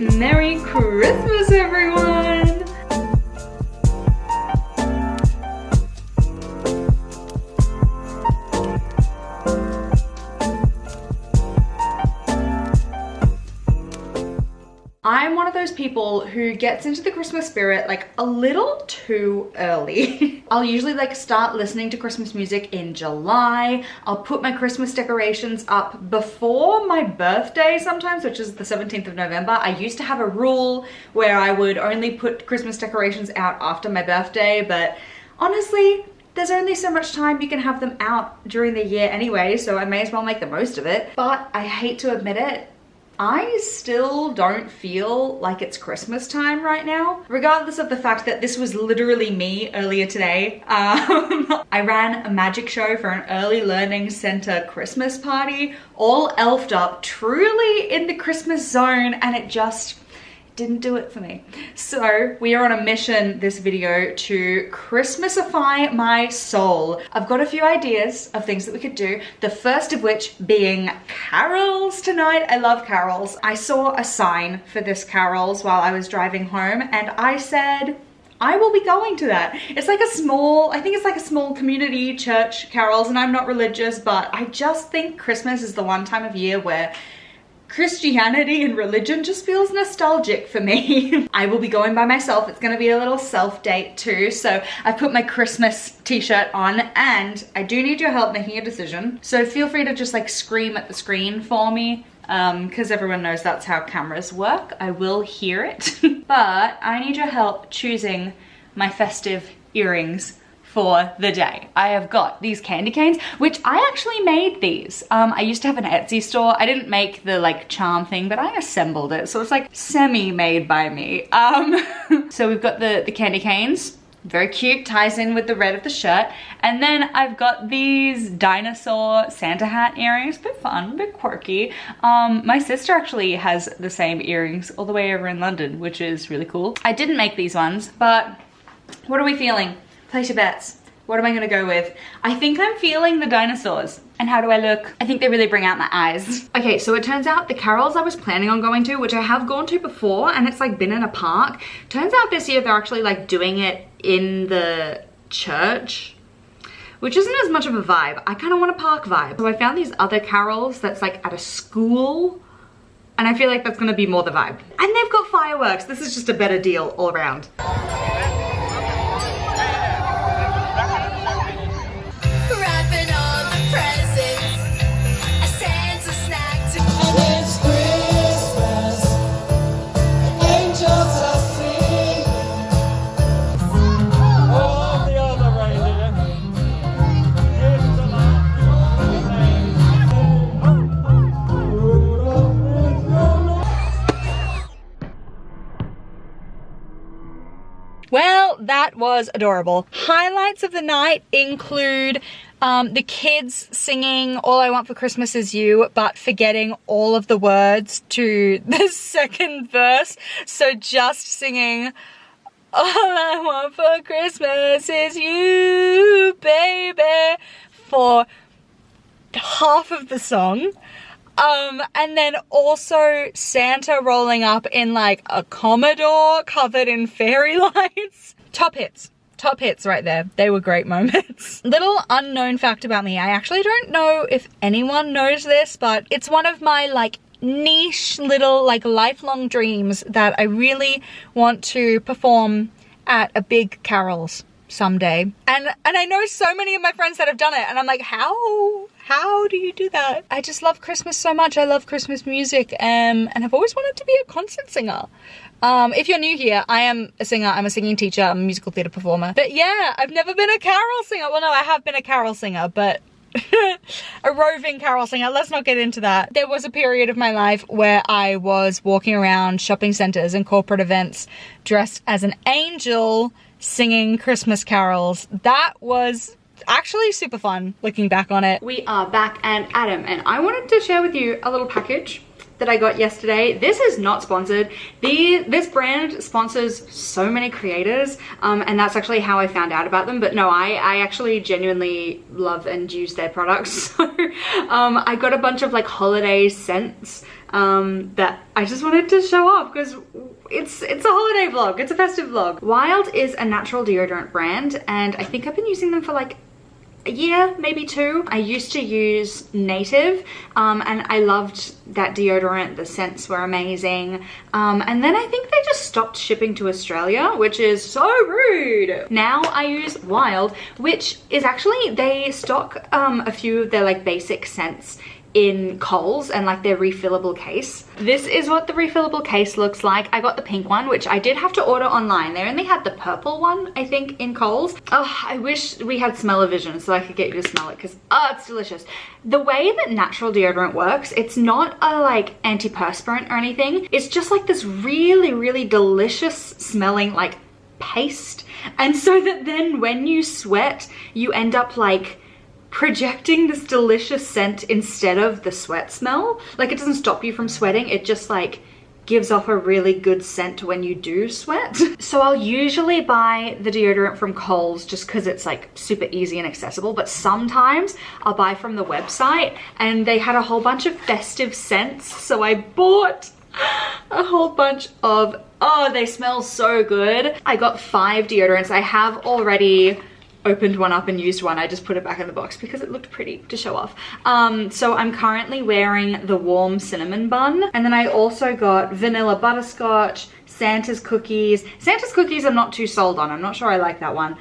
Merry Christmas, everyone! I'm one of those people who gets into the Christmas spirit like a little too early. I'll usually like start listening to Christmas music in July. I'll put my Christmas decorations up before my birthday sometimes, which is the 17th of November. I used to have a rule where I would only put Christmas decorations out after my birthday, but honestly, there's only so much time you can have them out during the year anyway, so I may as well make the most of it. But I hate to admit it, I still don't feel like it's Christmas time right now, regardless of the fact that this was literally me earlier today. I ran a magic show for an early learning center Christmas party, all elfed up, truly in the Christmas zone, and it just didn't do it for me. So we are on a mission this video to Christmasify my soul. I've got a few ideas of things that we could do, the first of which being carols tonight. I love carols. I saw a sign for this carols while I was driving home and I said, I will be going to that. It's like a small, I think it's like a small community church carols, and I'm not religious, but I just think Christmas is the one time of year where Christianity and religion just feels nostalgic for me. I will be going by myself. It's gonna be a little self-date too. So I put my Christmas t-shirt on and I do need your help making a decision. So feel free to just like scream at the screen for me, because everyone knows that's how cameras work. I will hear it. But I need your help choosing my festive earrings for the day. I have got these candy canes, which I actually made these. I used to have an Etsy store. I didn't make the like charm thing, but I assembled it. So it's like semi-made by me. So we've got the candy canes. Very cute, ties in with the red of the shirt. And then I've got these dinosaur Santa hat earrings. A bit fun, a bit quirky. My sister actually has the same earrings all the way over in London, which is really cool. I didn't make these ones, but what are we feeling? Place your bets. What am I gonna go with? I think I'm feeling the dinosaurs. And how do I look? I think they really bring out my eyes. Okay, so it turns out the carols I was planning on going to, which I have gone to before, and it's like been in a park. Turns out this year they're actually like doing it in the church, which isn't as much of a vibe. I kind of want a park vibe. So I found these other carols that's like at a school, and I feel like that's gonna be more the vibe. And they've got fireworks. This is just a better deal all around. Well, that was adorable. Highlights of the night include the kids singing All I Want for Christmas Is You, but forgetting all of the words to the second verse. So just singing All I Want for Christmas Is You, baby, for half of the song. And then also Santa rolling up in like a Commodore covered in fairy lights. Top hits right there. They were great moments. Little unknown fact about me. I actually don't know if anyone knows this, but it's one of my like niche little like lifelong dreams that I really want to perform at a big carols someday. And I know so many of my friends that have done it, and I'm like, how do you do that? I just love Christmas so much. I love Christmas music, and I've always wanted to be a concert singer. If you're new here, I am a singer. I'm a singing teacher. I'm a musical theatre performer. But yeah, I've never been a carol singer. Well, no, I have been a carol singer, but a roving carol singer. Let's not get into that. There was a period of my life where I was walking around shopping centres and corporate events dressed as an angel singing Christmas carols. That was actually super fun looking back on it. We are back and Adam, and I wanted to share with you a little package that I got yesterday. This is not sponsored. This brand sponsors so many creators, and that's actually how I found out about them. But no, I actually genuinely love and use their products. So I got a bunch of like holiday scents that I just wanted to show off because it's a holiday vlog, it's a festive vlog. Wild is a natural deodorant brand, and I think I've been using them for like a year, maybe 2. I used to use Native, and I loved that deodorant. The scents were amazing. And then I think they just stopped shipping to Australia, which is so rude. Now I use Wild, which is actually, they stock a few of their like basic scents in Coles and like their refillable case. This is what the refillable case looks like. I got the pink one, which I did have to order online. They only had the purple one, I think, in Coles. Oh, I wish we had smell-o-vision so I could get you to smell it because, oh, it's delicious. The way that natural deodorant works, it's not a like antiperspirant or anything. It's just like this really, really delicious smelling like paste. And so that then when you sweat, you end up like projecting this delicious scent instead of the sweat smell. Like, it doesn't stop you from sweating, it just like gives off a really good scent when you do sweat. So I'll usually buy the deodorant from Coles just because it's like super easy and accessible, but sometimes I'll buy from the website and they had a whole bunch of festive scents, so I bought a whole bunch of, oh, they smell so good. I got 5 deodorants. I have already opened one up and used one. I just put it back in the box because it looked pretty to show off. So I'm currently wearing the warm cinnamon bun, and then I also got vanilla butterscotch, Santa's cookies. Santa's cookies I'm not too sold on. I'm not sure I like that one.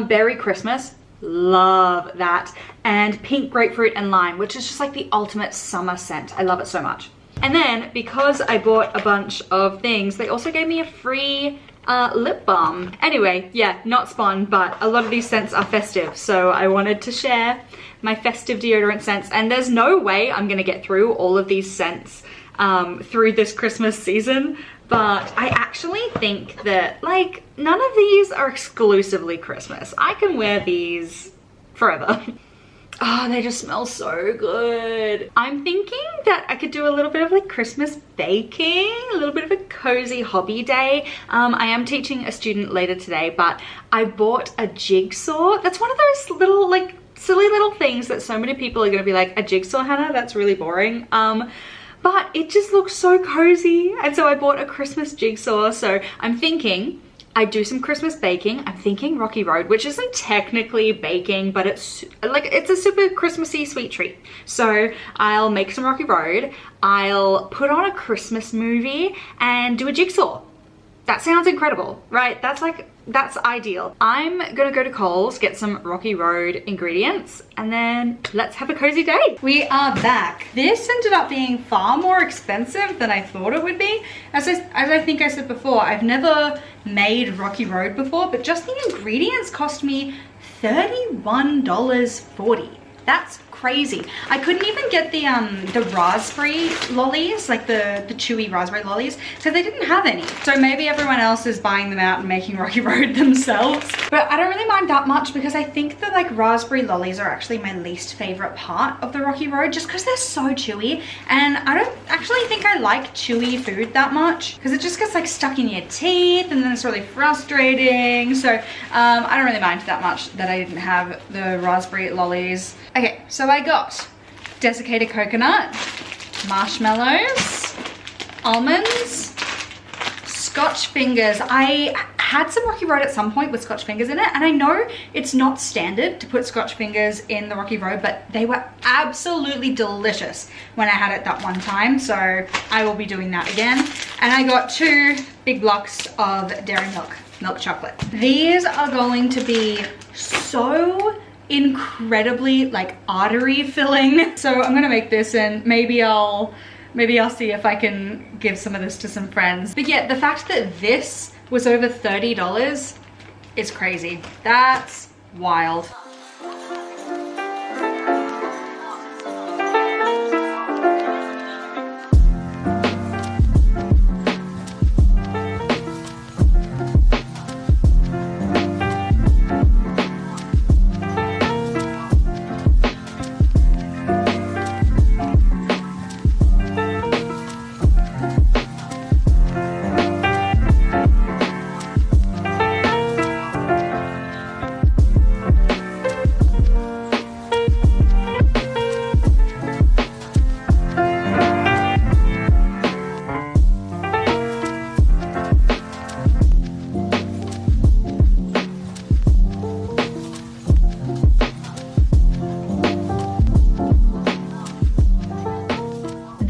Berry Christmas, love that. And pink grapefruit and lime, which is just like the ultimate summer scent. I love it so much. And then because I bought a bunch of things, they also gave me a free lip balm. Anyway, yeah, not spawn, but a lot of these scents are festive, so I wanted to share my festive deodorant scents, and there's no way I'm gonna get through all of these scents through this Christmas season, but I actually think that like none of these are exclusively Christmas. I can wear these forever. Oh, they just smell so good. I'm thinking that I could do a little bit of like Christmas baking, a little bit of a cozy hobby day. I am teaching a student later today, but I bought a jigsaw. That's one of those little like silly little things that so many people are gonna be like, a jigsaw, Hannah? That's really boring. But it just looks so cozy. And so I bought a Christmas jigsaw. So I'm thinking I do some Christmas baking. I'm thinking Rocky Road, which isn't technically baking, but it's like, it's a super Christmassy sweet treat. So I'll make some Rocky Road. I'll put on a Christmas movie and do a jigsaw. That sounds incredible, right? That's ideal. I'm gonna go to Coles, get some Rocky Road ingredients, and then let's have a cozy day. We are back. This ended up being far more expensive than I thought it would be. As I think I said before, I've never made Rocky Road before, but just the ingredients cost me $31.40. That's crazy. I couldn't even get the raspberry lollies, like the chewy raspberry lollies, so they didn't have any. So maybe everyone else is buying them out and making Rocky Road themselves. But I don't really mind that much because I think that like raspberry lollies are actually my least favorite part of the Rocky Road, just because they're so chewy, and I don't actually think I like chewy food that much because it just gets like stuck in your teeth and then it's really frustrating. So I don't really mind that much that I didn't have the raspberry lollies. Okay, so I got desiccated coconut, marshmallows, almonds, Scotch fingers. I had some Rocky Road at some point with Scotch fingers in it, and I know it's not standard to put Scotch fingers in the Rocky Road, but they were absolutely delicious when I had it that one time, so I will be doing that again. And I got 2 big blocks of dairy milk chocolate. These are going to be so incredibly like artery filling. So I'm gonna make this, and maybe I'll see if I can give some of this to some friends. But yeah, the fact that this was over $30 is crazy. That's wild.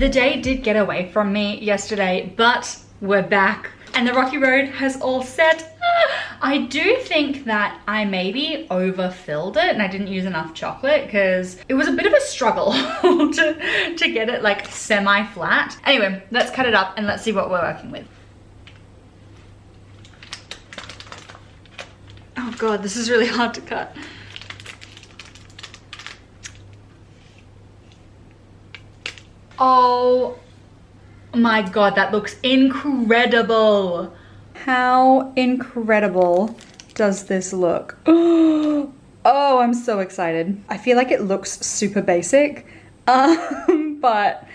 The day did get away from me yesterday, but we're back and the rocky road has all set. I do think that I maybe overfilled it and I didn't use enough chocolate because it was a bit of a struggle to get it like semi-flat. Anyway, let's cut it up and let's see what we're working with. Oh God, this is really hard to cut. Oh my God, that looks incredible. How incredible does this look? Oh, I'm so excited. I feel like it looks super basic, but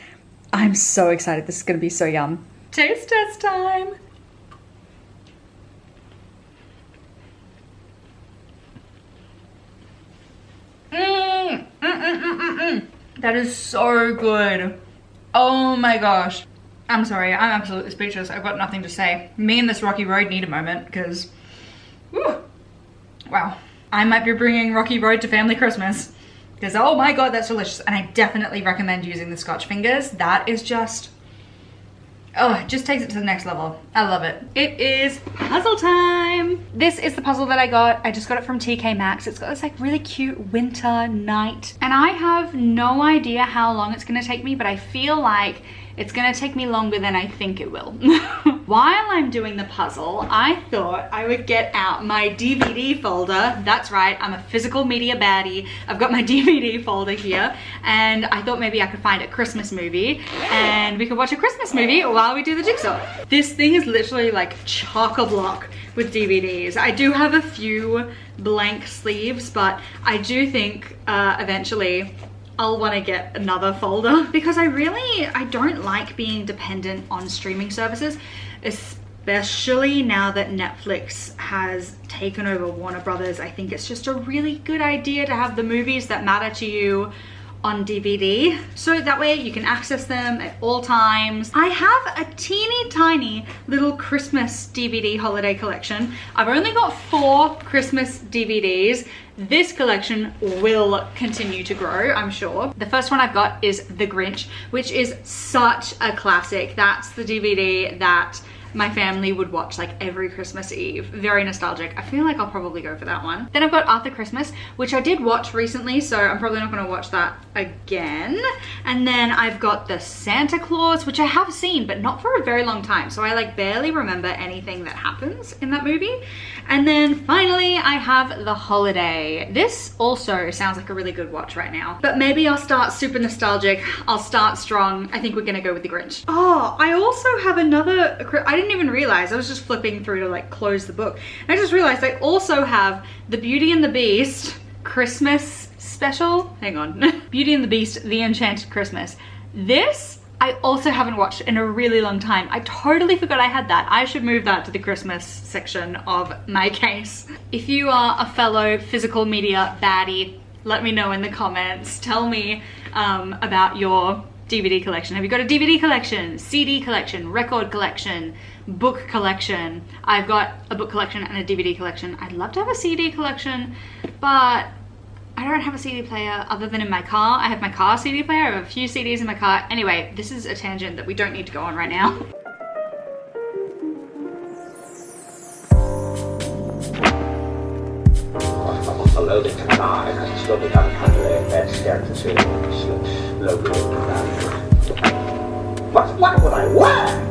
I'm so excited. This is gonna be so yum. Taste test time. That is so good. Oh my gosh. I'm sorry, I'm absolutely speechless. I've got nothing to say. Me and this rocky road need a moment because, wow. I might be bringing rocky road to family Christmas because, oh my God, that's delicious. And I definitely recommend using the Scotch fingers. That is just, oh, it just takes it to the next level. I love it. It is puzzle time. This is the puzzle that I got. I just got it from TK Maxx. It's got this like really cute winter night. And I have no idea how long it's gonna take me, but I feel like it's gonna take me longer than I think it will. While I'm doing the puzzle, I thought I would get out my DVD folder. That's right, I'm a physical media baddie. I've got my DVD folder here, and I thought maybe I could find a Christmas movie, and we could watch a Christmas movie while we do the jigsaw. This thing is literally like chock-a-block with DVDs. I do have a few blank sleeves, but I do think eventually I'll want to get another folder because I don't like being dependent on streaming services, especially now that Netflix has taken over Warner Brothers. I think it's just a really good idea to have the movies that matter to you on DVD, so that way you can access them at all times. I have a teeny tiny little Christmas DVD holiday collection. I've only got 4 Christmas DVDs. This collection will continue to grow, I'm sure. The first one I've got is The Grinch, which is such a classic. That's the DVD that my family would watch like every Christmas Eve. Very nostalgic. I feel like I'll probably go for that one. Then I've got Arthur Christmas, which I did watch recently, so I'm probably not gonna watch that again. And then I've got the Santa Claus, which I have seen, but not for a very long time. So I like barely remember anything that happens in that movie. And then finally, I have The Holiday. This also sounds like a really good watch right now, but maybe I'll start super nostalgic. I'll start strong. I think we're gonna go with The Grinch. Oh, I also have another, I didn't even realize, I was just flipping through to like close the book. And I just realized I also have the Beauty and the Beast Christmas special. Hang on. Beauty and the Beast, The Enchanted Christmas. This I also haven't watched in a really long time. I totally forgot I had that. I should move that to the Christmas section of my case. If you are a fellow physical media baddie, let me know in the comments. Tell me about your DVD collection. Have you got a DVD collection, CD collection, record collection, book collection? I've got a book collection and a DVD collection. I'd love to have a CD collection, but I don't have a CD player other than in my car. I have my car CD player. I have a few CDs in my car. Anyway, this is a tangent that we don't need to go on right now. Loading to die because it's got the unhandling bed scared to see loaded into that. What would I wear?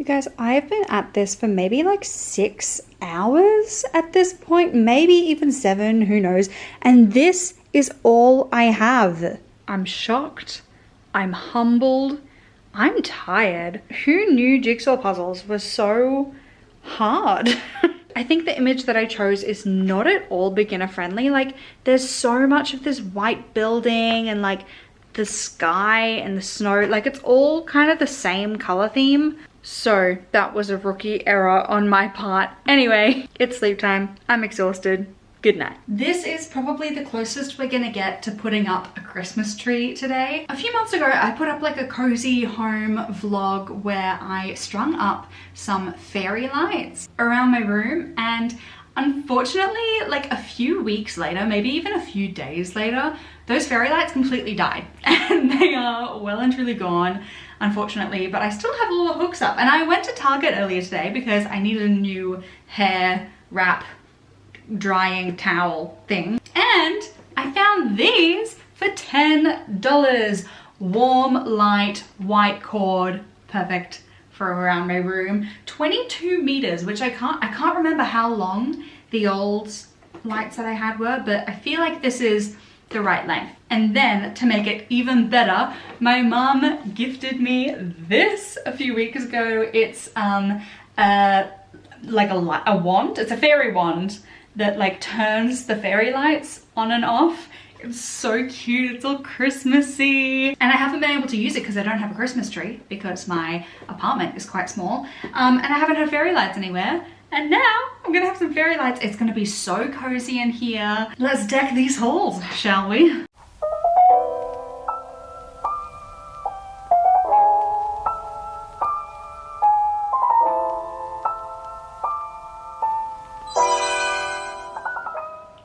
Guys, I've been at this for maybe like 6 hours at this point, maybe even 7, who knows, and this is all I have. I'm shocked, I'm humbled, I'm tired. Who knew jigsaw puzzles were so hard? I think the image that I chose is not at all beginner friendly. Like there's so much of this white building and like the sky and the snow, like it's all kind of the same color theme. So that was a rookie error on my part. Anyway, it's sleep time. I'm exhausted. Good night. This is probably the closest we're gonna get to putting up a Christmas tree today. A few months ago, I put up like a cozy home vlog where I strung up some fairy lights around my room, and unfortunately, like a few weeks later, maybe even a few days later, those fairy lights completely died and they are well and truly gone, unfortunately, but I still have all the hooks up. And I went to Target earlier today because I needed a new hair wrap drying towel thing, and I found these for $10. Warm, light, white cord, perfect for around my room. 22 meters, which I can't remember how long the old lights that I had were, but I feel like this is the right length. And then to make it even better, my mum gifted me this a few weeks ago. It's like a wand. It's a fairy wand that like turns the fairy lights on and off. It's so cute, it's all Christmassy. And I haven't been able to use it because I don't have a Christmas tree because my apartment is quite small. And I haven't had fairy lights anywhere. And now I'm gonna have some fairy lights. It's gonna be so cozy in here. Let's deck these halls, shall we?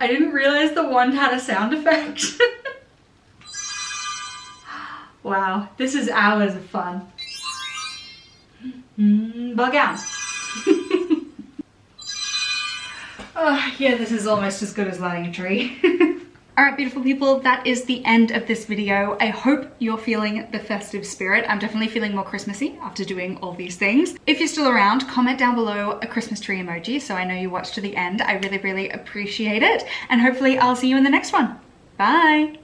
I didn't realize the wand had a sound effect. Wow, this is hours of fun. Bug out. Oh, yeah, this is almost as good as lighting a tree. Alright, beautiful people, that is the end of this video. I hope you're feeling the festive spirit. I'm definitely feeling more Christmassy after doing all these things. If you're still around, comment down below a Christmas tree emoji so I know you watched to the end. I really, really appreciate it. And hopefully I'll see you in the next one. Bye!